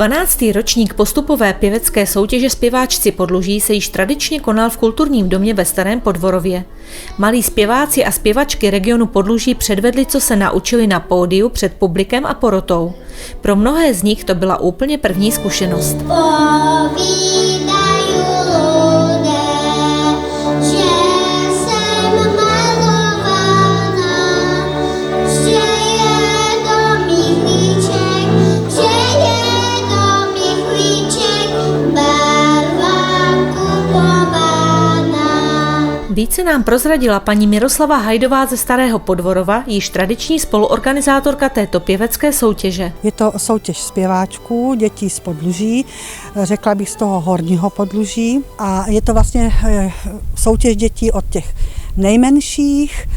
12. ročník postupové pěvecké soutěže Zpěváčci Podluží se již tradičně konal v kulturním domě ve Starém Podvorově. Malí zpěváci a zpěvačky regionu Podluží předvedli, co se naučili na pódiu před publikem a porotou. Pro mnohé z nich to byla úplně první zkušenost. Více nám prozradila paní Miroslava Hajdová ze Starého Podvorova, již tradiční spoluorganizátorka této pěvecké soutěže. Je to soutěž zpěváčků, dětí z Podluží, řekla bych z toho horního Podluží, a je to vlastně soutěž dětí od těch nejmenších,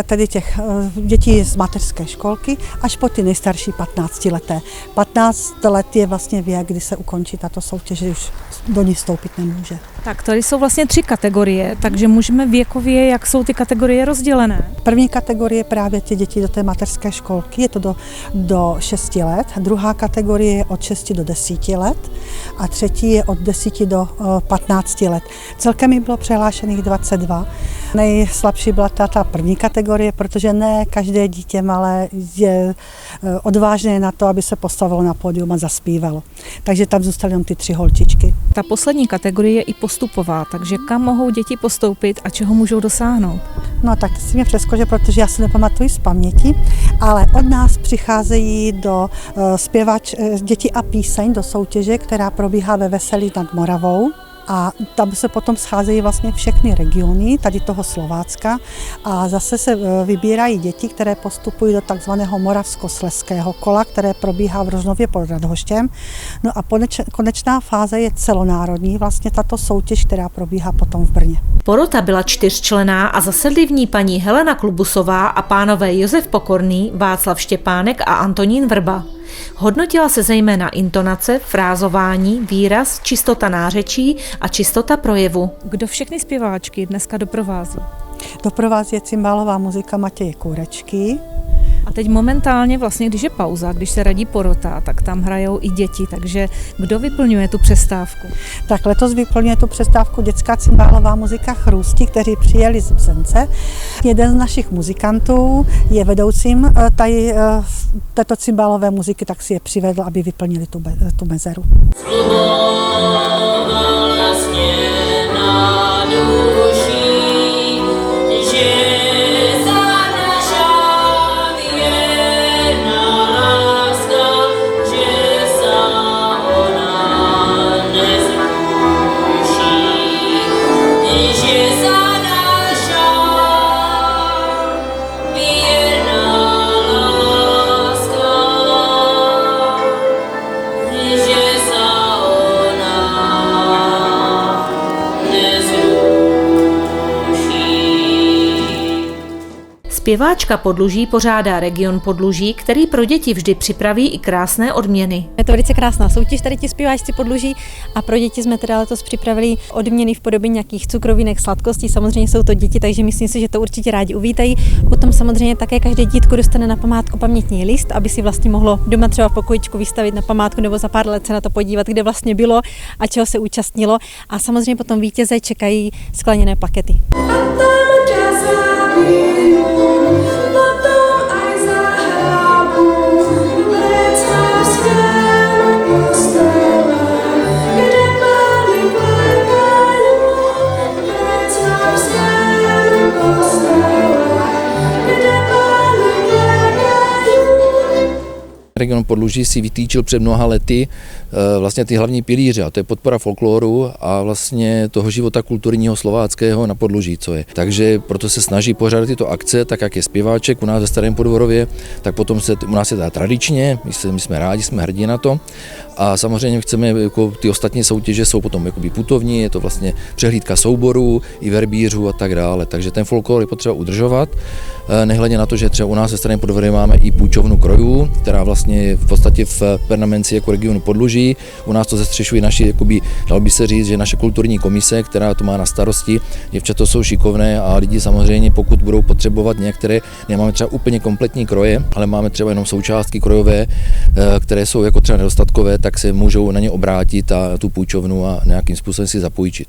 tedy těch dětí z mateřské školky, až po ty nejstarší 15leté. 15 let je vlastně věk, kdy se ukončí tato soutěž, že už do ní vstoupit nemůže. Tak tady jsou vlastně 3 kategorie, takže můžeme věkově, jak jsou ty kategorie rozdělené? První kategorie právě ty děti do té mateřské školky, je to do 6 let, druhá kategorie je od 6 do 10 let a třetí je od 10 do 15 let. Celkem jim bylo přihlášených 22. Nejslabší byla ta první kategorie, protože ne každé dítě malé je odvážné na to, aby se postavilo na pódium a zaspívalo. Takže tam zůstaly jenom ty 3 holčičky. Ta poslední kategorie je i postupová, takže kam mohou děti postoupit a čeho můžou dosáhnout? No tak to si mě přeskočil, protože já si nepamatuji z paměti, ale od nás přicházejí do zpěvač děti a píseň do soutěže, která probíhá ve Veselí nad Moravou. A tam se potom scházejí vlastně všechny regiony tady toho Slovácka a zase se vybírají děti, které postupují do takzvaného moravskoslezského kola, které probíhá v Rožnově pod Radhoštěm. No a konečná fáze je celonárodní, vlastně tato soutěž, která probíhá potom v Brně. Porota byla 4členná a zasedli v ní paní Helena Klubusová a pánové Josef Pokorný, Václav Štěpánek a Antonín Vrba. Hodnotila se zejména intonace, frázování, výraz, čistota nářečí a čistota projevu. Kdo všechny zpěváčky dneska doprovází? Doprovází je cymbálová muzika Matěje Kůrečky. A teď momentálně vlastně, když je pauza, když se radí porota, tak tam hrajou i děti, takže kdo vyplňuje tu přestávku? Tak letos vyplňuje tu přestávku dětská cymbálová muzika Chrůsti, kteří přijeli z Bzence. Jeden z našich muzikantů je vedoucím této cymbálové muziky, tak si je přivedl, aby vyplnili tu mezeru. Zpěváčka Podluží pořádá region Podluží, který pro děti vždy připraví i krásné odměny. Je to velice krásná soutěž, tady ti zpěváčci Podluží, a pro děti jsme teda letos připravili odměny v podobě nějakých cukrovinek, sladkostí. Samozřejmě jsou to děti, takže myslím si, že to určitě rádi uvítají. Potom samozřejmě také každé dítko dostane na památku pamětní list, aby si vlastně mohlo doma třeba v pokojičku vystavit na památku nebo za pár let se na to podívat, kde vlastně bylo a čeho se účastnilo. A samozřejmě potom vítěze čekají skleněné plakety. Region Podluží si vytýčil před mnoha lety vlastně ty hlavní pilíře, a to je podpora folkloru a vlastně toho života kulturního slováckého na Podluží, co je. Takže proto se snaží pořádat tyto akce, tak jak je zpěváček u nás ve Starém Podvorově, tak potom u nás je to tradičně, my jsme rádi, jsme hrdí na to. A samozřejmě chceme, jako ty ostatní soutěže jsou potom jakoby putovní, je to vlastně přehlídka souborů, i verbířů a tak dále. Takže ten folklor je potřeba udržovat, nehledě na to, že třeba u nás ve Starém Podvorově máme i půjčovnu krojů, která vlastně je v podstatě v Pernamenci jako regionu Podluží. U nás to zastřešují naši, jakoby, dal by se říct, že naše kulturní komise, která to má na starosti. Děvčata jsou šikovné a lidi samozřejmě, pokud budou potřebovat některé, nemáme třeba úplně kompletní kroje, ale máme třeba jenom součástky krojové, které jsou jako třeba nedostatkové, tak se můžou na ně obrátit a tu půjčovnu a nějakým způsobem si zapůjčit.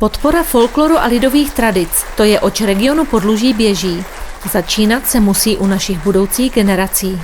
Podpora folkloru a lidových tradic, to je oč regionu Podluží běží. Začínat se musí u našich budoucích generací.